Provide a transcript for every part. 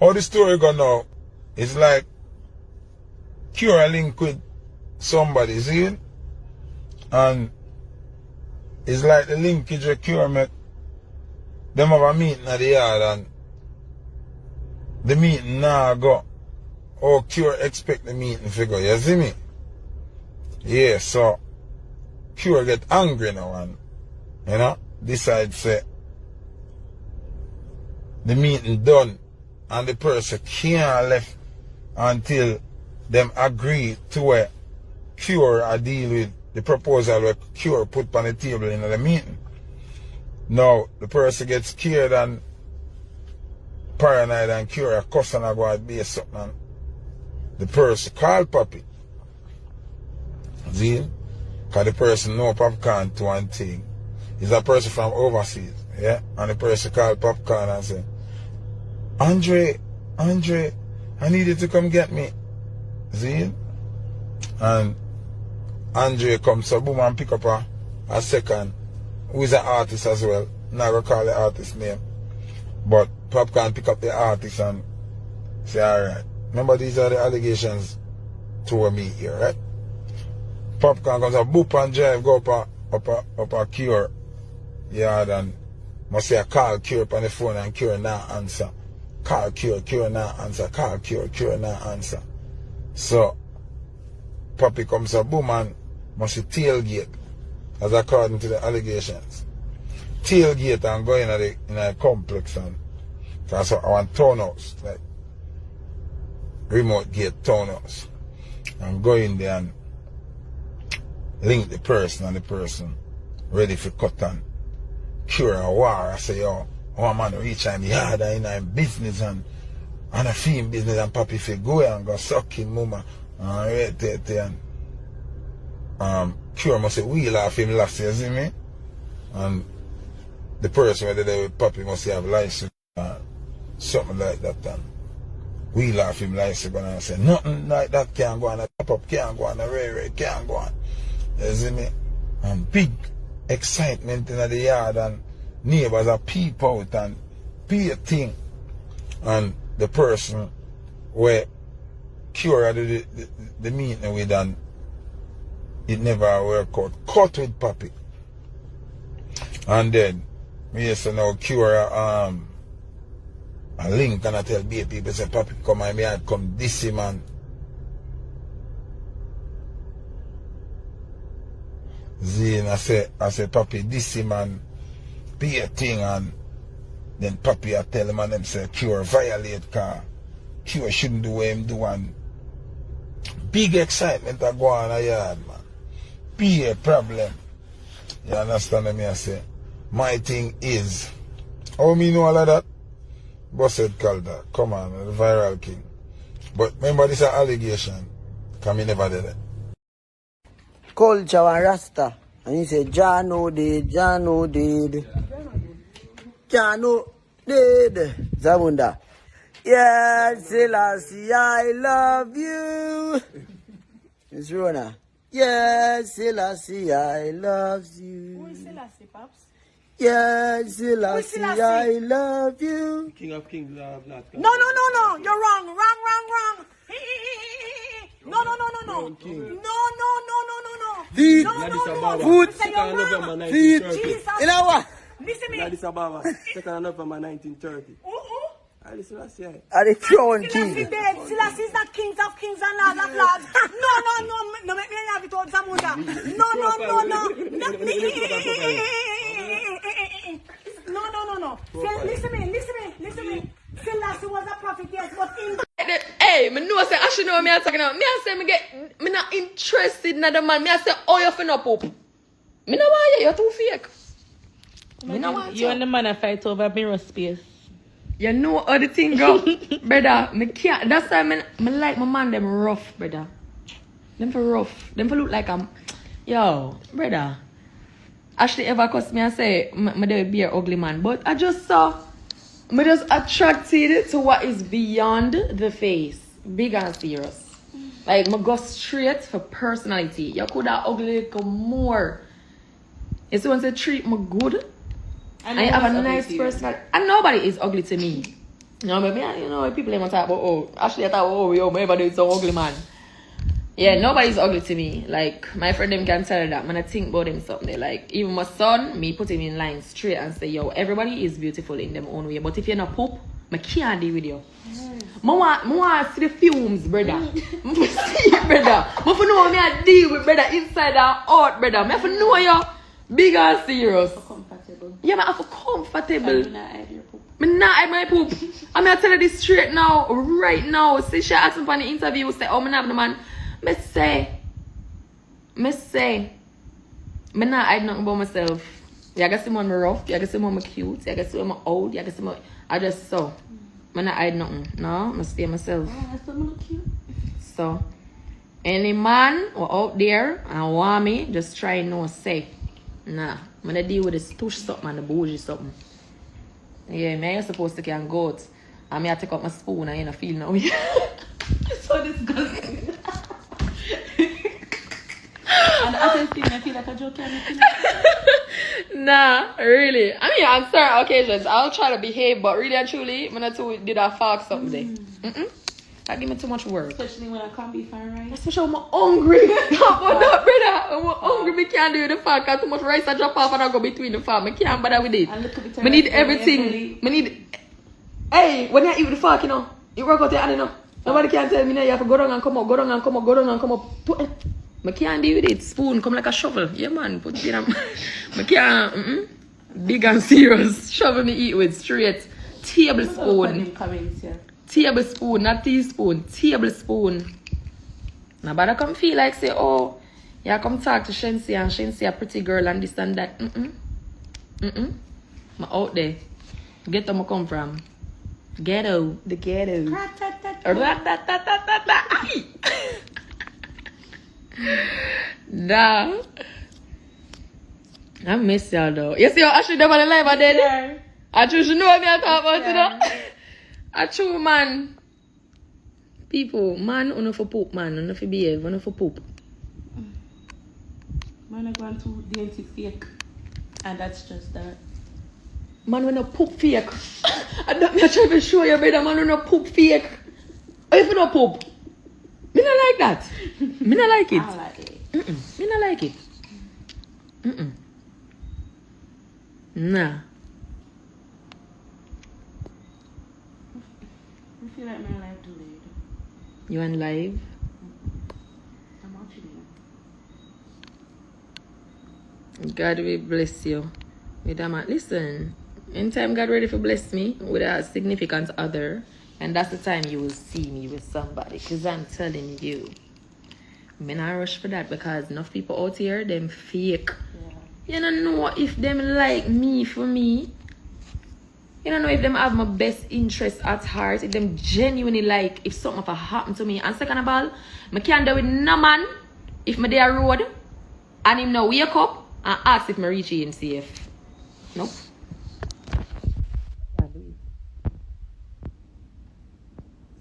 How the story go now? It's like Cure link with somebody, see it? And it's like the linkage with Cure make them have a meeting at the yard and the meeting now go. Oh, Cure expect the meeting figure, you see me? Yeah, so Cure get angry now and, you know, decide say the meeting done and the person can't left until them agree to where Cure a deal with the proposal where Cure put on the table in the meeting. Now the person gets scared and paranoid and Cure a cuss and I go and be something and the person call Papi. See? Because the person know Popcaan to one thing. He's a person from overseas. Yeah? And the person called Popcaan and say, Andre, I need you to come get me. See? And Andre comes so boom and pick up a second, who is an artist as well. Not gonna call the artist name. But Popcaan pick up the artist and say, alright. Remember these are the allegations toward me here, right? Popcaan comes a boop and drive, go up a Cure yard and must say I call Cure on the phone and Cure not answer. Call Cure, Cure not answer. Call Cure, Cure not answer. So Papi comes a boom and must tailgate, as according to the allegations. Tailgate and go in a complex and that's what I want townhouse, like remote gate townhouse. And go in there and link the person and the person ready for cut and Cure a war. I say, yo, one man reach in the yard and in business and a film business and Papi fi go and go suck him mama and right there and Cure must say wheel off him last year, see me? And the person where they there with Papi must have license something like that and wheel off him license and say nothing like that can't go on, a pop-up can't go on, a railway can't go on. You see me? And big excitement in the yard and neighbors are peep out and be a thing. And the person where Cure did the meeting with and it never worked out. Cut with Papi. And then me used to now Cure a link and I tell people say Papi come and me I come this him and Zine, I say, Papi, this man be a thing and then Papi I tell him and them say Cure violate car. Cure shouldn't do what him do and big excitement I go on a yard, man. Be a problem. You understand me? I say, my thing is, how me know all of that? Busted Calder, come on, the viral king. But remember this is an allegation, because me never did it. Culture and Rasta. And he said, Jano did. Jano did. Zamunda. Yes, Selassie, I love you. Miss Rona. Yes, Selassie, I love you. Who is Selassie, Pops? Yes, Selassie, I love you. King of Kings, No. You're wrong. No. Feet. Foot. Feet. You know what? Listen me. Addis Ababa, 2nd of November 1930. Alice Selassie. Are the throne king? Selassie dead. Selassie is not kings of kings and lords of lords. No, make me have it out, Zamunda. No. Listen me. Selassie was a prophet, yes, but in... Hey, me know say I should know me I talking about. Me I say me not interested in the man. Me I say oh you finna poop. Me no want you, you're too fake. Me no want you and the man a fight over mirror space. You know how the thing go, brother. Me can't. That's why me like my man them rough, brother. Them for rough. Them for look like I'm. Yo, brother. Ashley ever cuss me and say me there be an ugly man, but I just saw. Me just attracted to what is beyond the face. Big and serious. Like, me go straight for personality. You could have ugly little more. You see, once they treat me good, and you have a nice personality. And nobody is ugly to me. No, but me, you know, people even talk about, oh, actually I thought, oh, yo, everybody is so ugly, man. Yeah, nobody's ugly to me. Like, my friend them can tell her that. Man, I think about them something. Like, even my son, me put him in line straight and say, yo, everybody is beautiful in their own way. But if you're not poop, I can't deal with you. I want to see the fumes, brother. I see it, brother. I want to know how I deal with, brother, inside and out, brother. I have to know you big and serious. Comfortable. Yeah, I have to comfortable. You not hide your poop. I'm not hide my poop. I'm going to tell her this straight now, right now. See, she asked me for the interview, say, oh, I'm have the man. I say, I'm not hide nothing about myself. You can see me rough, you can see me cute, you can see me old, you can see me, I just so. I'm not hide nothing. No, I stay myself. Oh, that's so cute. So, any man or out there and want me, just try no say. Nah, I'm gonna deal with the stush something and the bougie something. Yeah, me ain't supposed to can goat. And me I take up my spoon and you know feel now. It's so disgusting. And I feel like a joke. Nah, really. I mean, on certain occasions, I'll try to behave, but really and truly, when I did a fox something. That give me too much work. Especially when I can't be fine rice. Especially when I'm hungry. Brother. I'm hungry, I can't do the farm. Cause too much rice I drop off and I go between the farm. I can't bother with it. I need everything. I need. Hey, when I eat with the fork, you know, you work out your hand, you know. Nobody can tell me now you have to go down and come up, go down and come up, go down and come up. I can't deal with it. Spoon come like a shovel. Yeah, man. Put it in. I can't. Big and serious. Shovel me eat with straight. Tablespoon. Tablespoon, not teaspoon. Tablespoon. Now, but I come feel like say, oh, yeah, come talk to Shenseea and Shenseea a pretty girl and this and that. I'm out there. Get where I come from. Ghetto. The ghetto. Nah. I miss y'all though. You see how Ashley them on the live I did? Yeah. I choose to know what I talk about, you know? I true man. People, man, on for poop, man, on for behave, on for poop. Man, I going to DNT fake. And that's just that. Man, when a poop fake. I don't me try to show you, brother, man, when a poop fake. If you don't poop. Me not like that. Me not like it. I like it. Me not like it. Nah. I feel like my life delayed. You on live? I'm watching you. God will bless you. With that man. Listen, anytime God ready to bless me with a significant other, and that's the time you will see me with somebody. Because I'm telling you, I'm not rush for that because enough people out here, them fake. Yeah. You don't know if them like me for me. You don't know if them have my best interest at heart. If them genuinely like if something ever happen to me. And second of all, I can't do with no man if my day a road and him now wake up and ask if I reach him safe. Nope.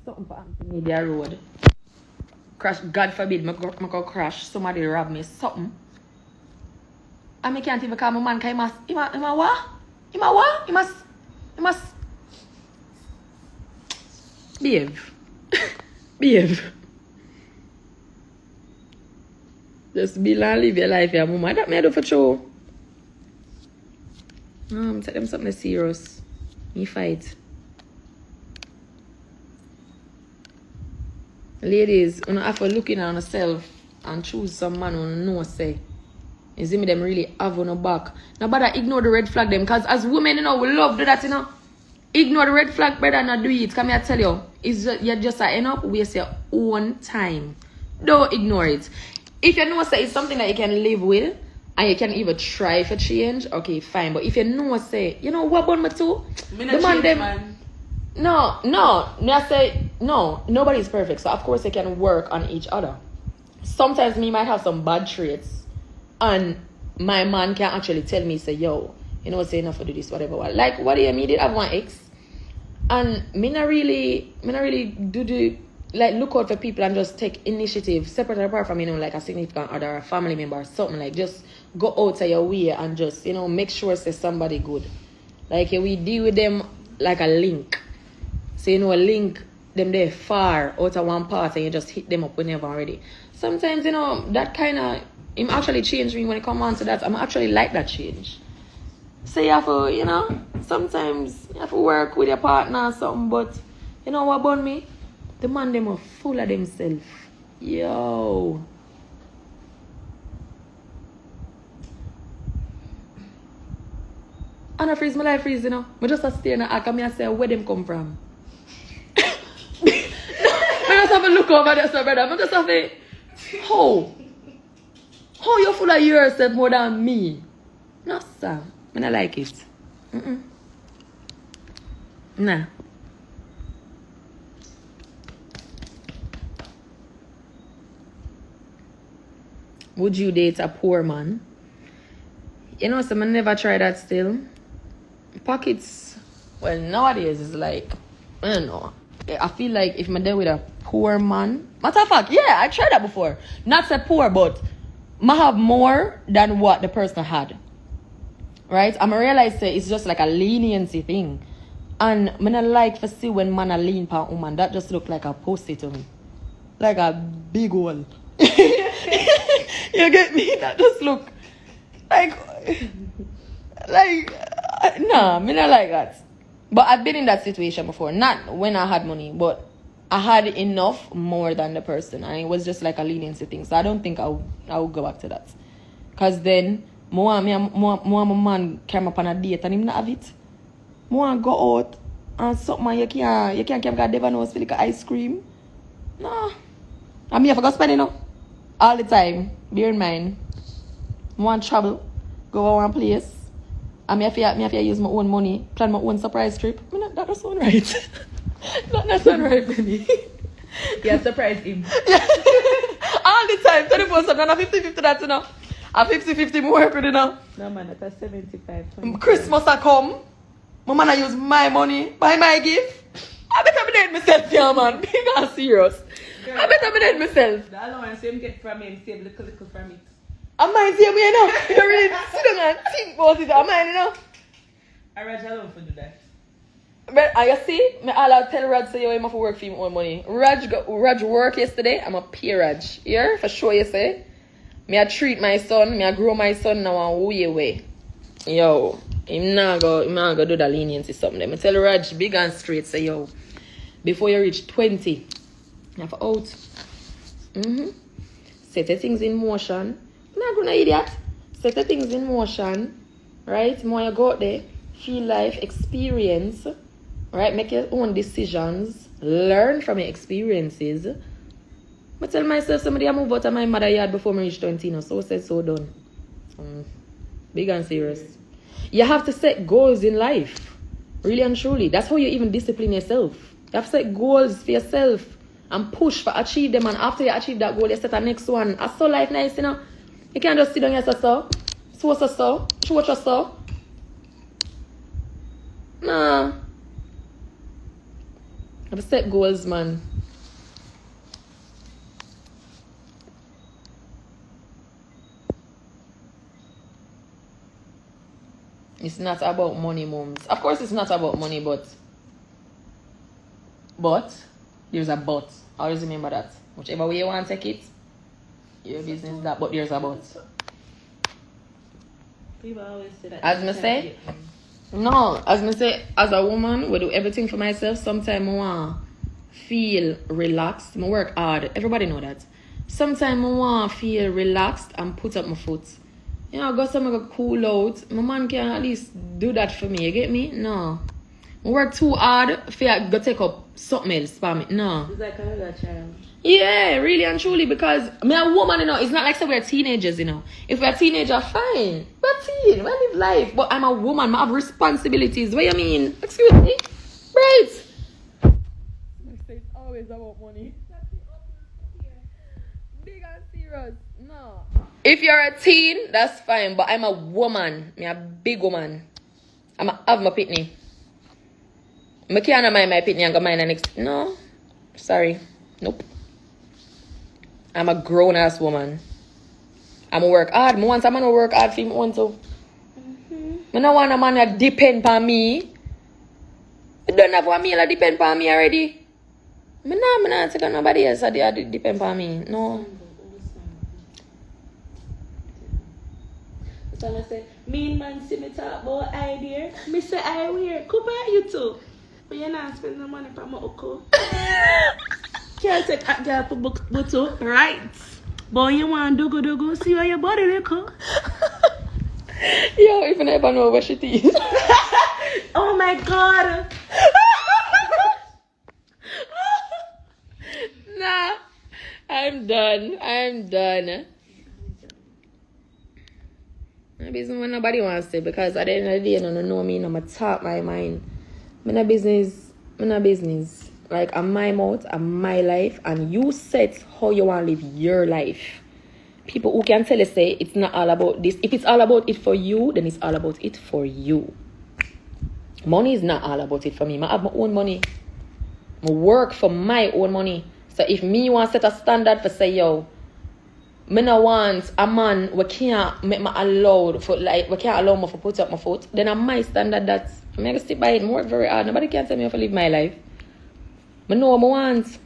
Something happen to me day a road. Crash, God forbid, I go crash. Somebody rob me, something. And I can't even call my man because he must behave. Behave. Just be and live your life, yeah, mama. That me I do for sure. Tell them something serious. Me fight. Ladies, you have to look in on yourself and choose some man who know say. You see me them really have on the back. Now better ignore the red flag them because as women, you know, we love do that, you know. Ignore the red flag, better not do it. Come here, tell you. It's just, you just end up waste your own time. Don't ignore it. If you know say it's something that you can live with and you can even try for change, okay, fine. But if you know say, you know what about me too? Me not change, man. No. I say no, nobody's perfect. So of course they can work on each other. Sometimes me might have some bad traits. And my man can actually tell me, say, yo, you know, say enough to do this, whatever. Like, what do you mean? Did I have one ex? And me not really do the, like, look out for people and just take initiative, separate apart from, you know, like a significant other, a family member or something. Like, just go out of your way and just, you know, make sure say somebody good. Like, we deal with them like a link. So you know, link them there far out of one part and you just hit them up whenever ready. Sometimes, you know, that kind of, him actually changed me when it come on to that. I'm actually like that change. So you have to, you know, sometimes you have to work with your partner or something, but you know what about me? The man them are full of themselves. Yo. And I freeze my life freeze, you know. I just stay in the act and I say where them come from. I just have a look over there, so brother. I just have a how you full of yourself more than me? No, sir. I don't like it. Nah. Would you date a poor man? You know, so I never try that still. Pockets, well, nowadays it's like, I don't know. I feel like if I'm there with a poor man, matter of fact, yeah, I tried that before. Not say poor, but I have more than what the person had. Right? And I realize it's just like a leniency thing. And I don't like to see when man a lean per woman. That just look like a pussy to me. Like a big one. You get me? That just look like nah, me not like that. But I've been in that situation before. Not when I had money, but I had enough more than the person. And it was just like a leniency thing. So I don't think I would go back to that. Because then, more my man came up on a date and him not have it. More go out and something you can't keep a devil nose for like ice cream. No. I mean, if I go spend it all the time, bear in mind, I want travel, go to one place. I mean, if I use my own money, plan my own surprise trip. I mean, that doesn't sound right. That sound right, baby. Yeah, surprise him. Yeah. All the time, 24/7, and a 50-50 that's enough. A 50-50 more pretty enough. No man, that's a 75. Christmas I come. My man I use my money, buy my gift. I better be dead myself, yeah, man. Being all serious. Girl, I better be dead myself. The allowance him get from him, save little from it. I mind see me, you know. You really sit down and think about it. I mind, you know. I Raj alone for do that. But you see, I'll tell Raj say you have to work for him own money. Raj work yesterday. I'm a pay Raj. Here for sure you say. Me I treat my son, me I grow my son now and way. Yo, him not go do that leniency something. Let me tell Raj big and straight say yo, before you reach 20, you have to out. Set the things in motion. I'm not gonna idiot. Set the things in motion. Right? More you go out there, feel life, experience. Right? Make your own decisions. Learn from your experiences. I tell myself somebody I move out of my mother yard before I reach 20, you know. So said, so done. Big and serious. You have to set goals in life. Really and truly. That's how you even discipline yourself. You have to set goals for yourself and push for achieve them. And after you achieve that goal, you set the next one. I saw life nice, you know. You can't just sit down and say so. Show what you saw. Nah. You have to set goals, man. It's not about money, moms. Of course, it's not about money, but there's a but. Always remember that. Whichever way you want to take it, your business that. But there's a but. People always say that. As I say, as a woman, we do everything for myself. Sometimes I want to feel relaxed. I work hard. Everybody know that. Sometimes I want to feel relaxed and put up my foot. You know, go somewhere go cool out. My man can at least do that for me. You get me? No. I work too hard for you go take up something else for me. No. It's like another child. Yeah, really and truly, because me a woman, you know, it's not like say we're teenagers, you know. If we're teenagers, fine. We're teen, we live life. But I'm a woman, I have responsibilities. What you mean? Excuse me? Right. It's always about money. Big and serious. No. If you're a teen, that's fine. But I'm a woman. I'm a big woman. I'm a have my pitney. I can't mind my pitney and go mind the next. No. Sorry. Nope. I'm a grown ass woman. I'm a work hard. I want a man to work hard for him own too. I don't want a man to depend on me. I don't have one meal that depend on me already. Me not take on nobody else that depend on me. No. So I say, mean man see me talk about idea. Me say I wear. Come by you too. But you're not spending the money for my uncle. Can't take a girl for book too. Right. But you want dogo see how your body look. Yo, even I don't know what she is. Oh my god. Nah. I'm done. Business when nobody wants to, because at the end of the day, you don't know me, I'm talk my mind. I'm not business. Like, I'm my mouth, I'm my life, and you set how you want to live your life. People who can tell you, say, it's not all about this. If it's all about it for you, then it's all about it for you. Money is not all about it for me. I have my own money. I work for my own money. So if me want to set a standard for say, yo, me no want a man we can't make me allowed for, like, we can't allow me to put up my foot, then I my standard that I'm gonna stick by it and work very hard. Nobody can tell me how to live my life. I know what I want.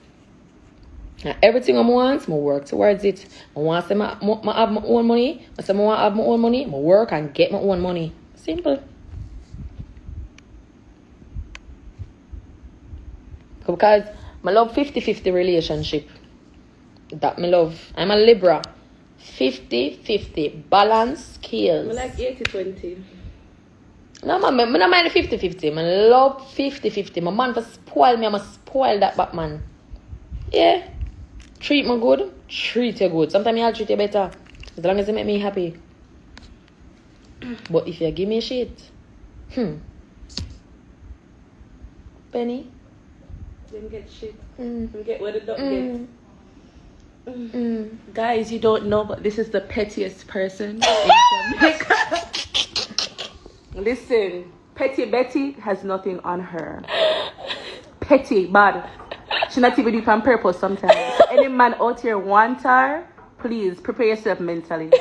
And everything I want, I work towards it. I want to say I have my own money. I say I want to have my own money. I work and get my own money. Simple. Because I love 50-50 relationship. That me love. I'm a Libra. 50-50. Balance skills. I like 80-20. No, man, I don't mind 50-50. I love 50-50. My man for spoil me, I'm going to spoil that Batman. Yeah. Treat me good, treat you good. Sometimes I'll treat you better. As long as you make me happy. But if you give me shit, Penny. Didn't get shit. Didn't get what the duck gets. Guys, you don't know, but this is the pettiest person in Jamaica. Listen, Petty Betty has nothing on her. Petty, bad. She not even do it on purpose sometimes. So any man out here want her, please prepare yourself mentally.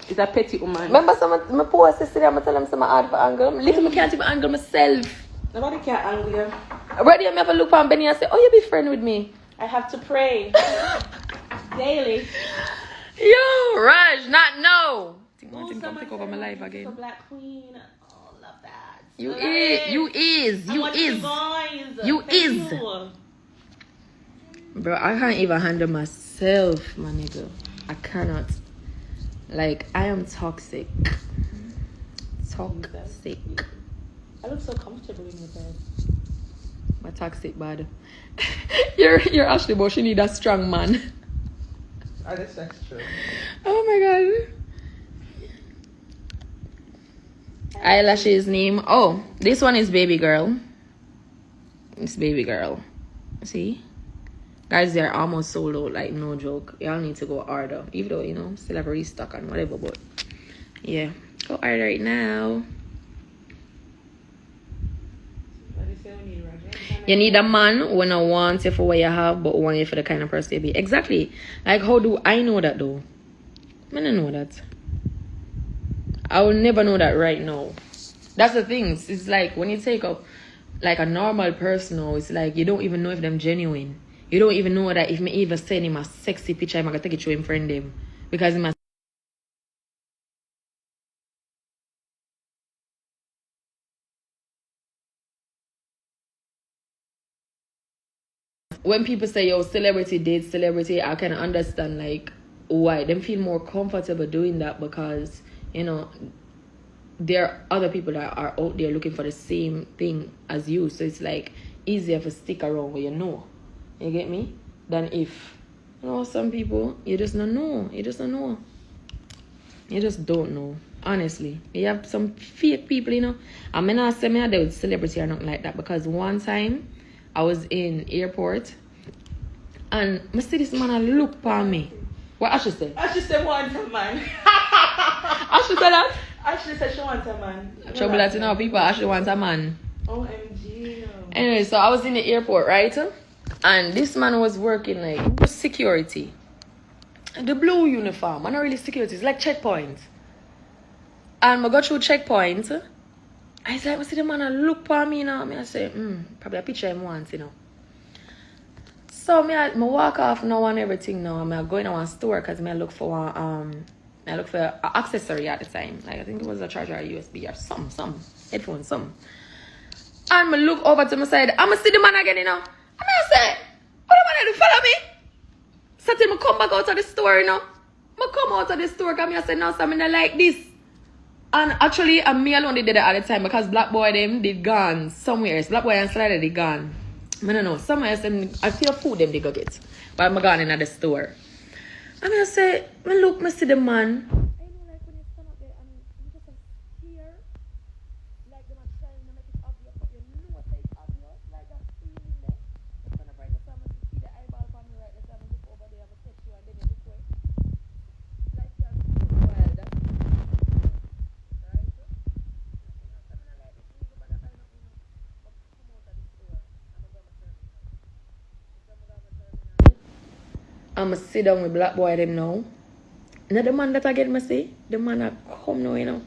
It's a petty woman. Remember my post yesterday, I'm telling them some hard for angle. Little me can't even angle myself. Nobody can angle you. Already I have a look on Benny and say, oh, you be friend with me. I have to pray daily. Yo, Raj, not no. I want him to take over my life again. So Black Queen. Oh, love that. You Love is. it. You is. I You want is. guys. You Thank is. you. Bro, I can't even handle myself, my nigga. I cannot. Like, I am toxic. Toxic. I look so comfortable in your bed. My toxic bad. You're Ashley, but she need a strong man. Oh, that's true. Oh my god. Eyelashes name. Oh, this one is baby girl. It's baby girl. See? Guys, they're almost sold out, like no joke. Y'all need to go order. Even though, you know, still have a restock and whatever, but yeah. Go order right now. You need a man when I want you for what you have, but want you for the kind of person you be. Exactly. Like, how do I know that though? I don't know that. I will never know that right now. That's the thing. It's like when you take up like a normal person, it's like you don't even know if them genuine. You don't even know that if me even send him a sexy picture, I'm gonna take it to him friend him. Because he must. When people say, yo, celebrity dates celebrity, I can understand like why. Them feel more comfortable doing that because, you know, there are other people that are out there looking for the same thing as you. So it's like easier to stick around where you know. You get me? Than if, you know, some people, you just don't know. You just don't know. You just don't know. Honestly. You have some fake people, you know. I may not say me I deal with celebrity or nothing like that because one time I was in airport and I see this man look upon me. What Ashley say? Ashley said want a man. Ashley said that? Ashley said she wants a man. Trouble that you know people actually want a man. OMG. Anyway, so I was in the airport, right? And this man was working like security. The blue uniform, not really security, it's like checkpoint. And I got through checkpoint I said, I see the man and look for me, you know. I say, probably a picture him once, you know. So I walk off now and everything now. I'm going to one store because I look for an accessory at the time. Like I think it was a charger or a USB or some headphone, some. And I look over to my side. I'm see the man again, you know. And I say, what do you want to follow me? So till I come back out of the store, you know. I come out of the store because I say, no, so I don't like this. And actually, me alone did that at the time because Black Boy them did gone somewhere else. Black Boy and Slider they gone. I don't know. Somewhere else, I feel food them they go get. But I'm gone in at the store. And I say, look, I see the man. I know like when you stand up there and you just hear like them are trying to make it obvious, but you know what it's obvious, like that feeling there. You stand up right there, so I'm going to see the eyeball from me right there, so I'm going to look over there, I'm going to touch you and then you look away. Like you're wild. I'm going to sit down with Black Boy them now. Now the man that I get me see, the man that come now, you know.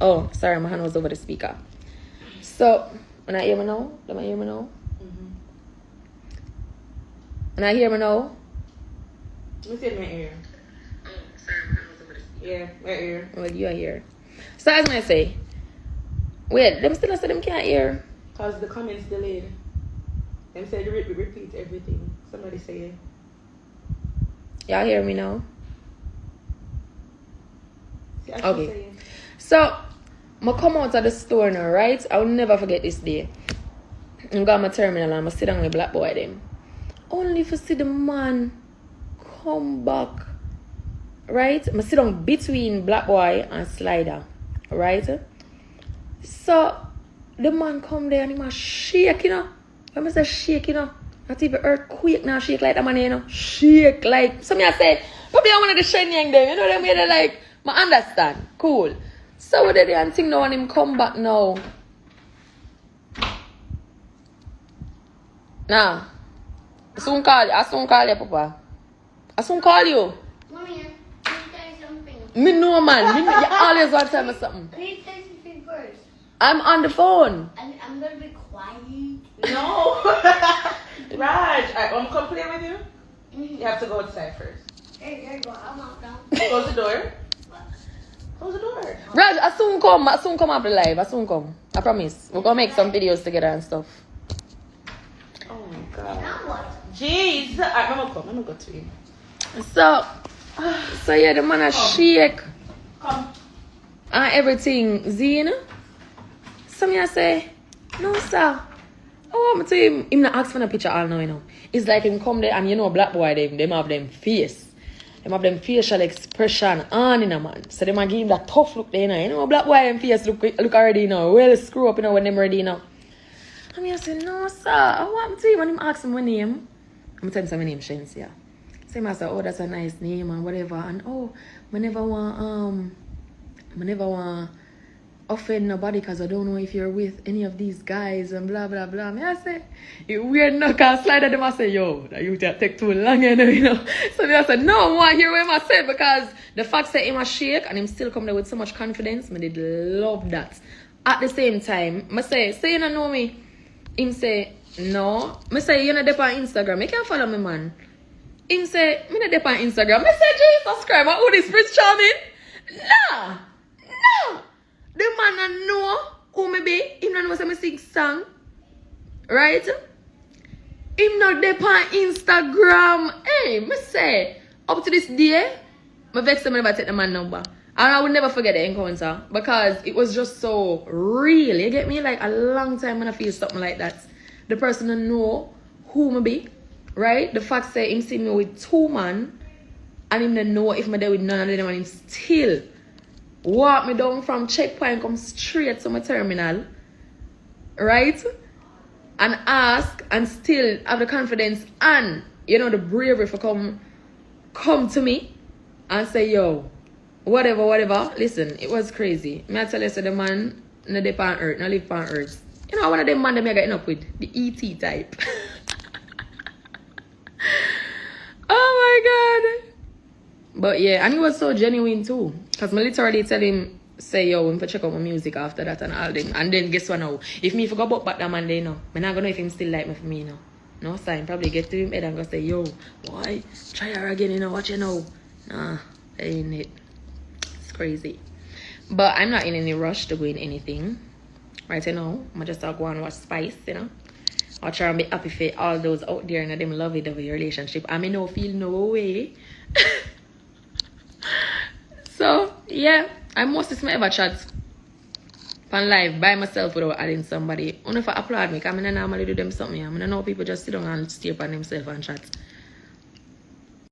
Oh, sorry, my hand was over the speaker. So, when I hear me now, do I hear me now? When I hear me now? Let me see my ear. Oh, sorry, my hand was over the speaker. Yeah, my ear. Well, you are here. So as I say, wait, them still say them can't hear. Because the comments delayed. Them said repeat everything. Somebody say it. Y'all hear me now? Okay. So, I come out of the store now, right? I will never forget this day. I got my terminal and I sit down with Black Boy them. Only to see the man come back, right? I sit down between Black Boy and Slider, right? So, the man come there and he was shake, you know? When I say shake, you know? Not even earthquake now, shake like that man, you know? Shake like, some of you say, probably I wanted to shine young them, you know them, they're like, I understand. Cool. So what did you think now when him come back now? Nah. I soon call you, Papa. I soon call you. Mommy, let me tell you something. Me know, man. You always want to tell me something. Please tell me first. I'm on the phone. I'm gonna be quiet. No. Raj, I'm going to come play with you. You have to go outside first. Hey, there you go. I'm out now. Close the door. Close the door. Raj, I soon come after live. I soon come. I promise. We're gonna make some videos together and stuff. Oh my god. Now what? Jeez. Alright, I'm gonna go to him. So yeah, the man a shake Come. and everything. Zine. Some of you say, no sir. Oh, I'm tell him not ask for a picture all now, you know. It's like him come there and you know Black Boy them have them face. Them have them facial expression on in a man. So them a give him that tough look there, you know. You know Black Boy them face look already, you know. Well screw up, you know, when them ready, you know. And I say, no sir. I want to him and him ask him my name. I'm telling him my name Shenseea. So him say, oh that's a nice name and whatever. And oh, I never want offend nobody because I don't know if you're with any of these guys and blah blah blah. I say, you weird knuckle slide at them. I say, yo, that you take too long, you know. So I said, no, I want to hear what I said because the fact that him a shake and him still come there with so much confidence, I did love that. At the same time, I say you don't know me. Him say, no. I say, you're not there on Instagram. You can't follow me, man. Him say, I'm not there on Instagram. I say, Jesus Christ, who this Prince Charming? Nah. The man I know who me be. Him not know say me sing song. Right? Him not there on Instagram. Hey, me say, up to this day, I vex him never take the man number. And I will never forget the encounter because it was just so real. You get me? Like a long time when I feel something like that. The person I know who me be. Right? The fact say him see me with two man and him don't know if me there with none of them and him still walk me down from checkpoint, come straight to my terminal, right? And ask and still have the confidence and, you know, the bravery for come to me and say, yo, whatever. Listen, it was crazy. Me I tell you, so the man, no live on earth. You know, one of them man that me getting up with, the ET type. Oh my God. But yeah, and he was so genuine too. Because I literally tell him, say yo, him for check out my music after that and all them. And then guess what now? If me forgot about back that man day now, I'm not gonna know if him still like me for me now. No sign. Probably get to him head and go say, yo, why? Try her again, you know, watch you know. Nah, ain't it. It's crazy. But I'm not in any rush to go in anything. Right now. I'm just go and watch Spice, you know. I'll try and be happy for all those out there and them lovey-dovey relationship. I mean, no feel no way. So, yeah. I mostly ever chat on live by myself without adding somebody. Only if I applaud me, because I normally do them something. I know people just sit down and stare upon themselves and chat.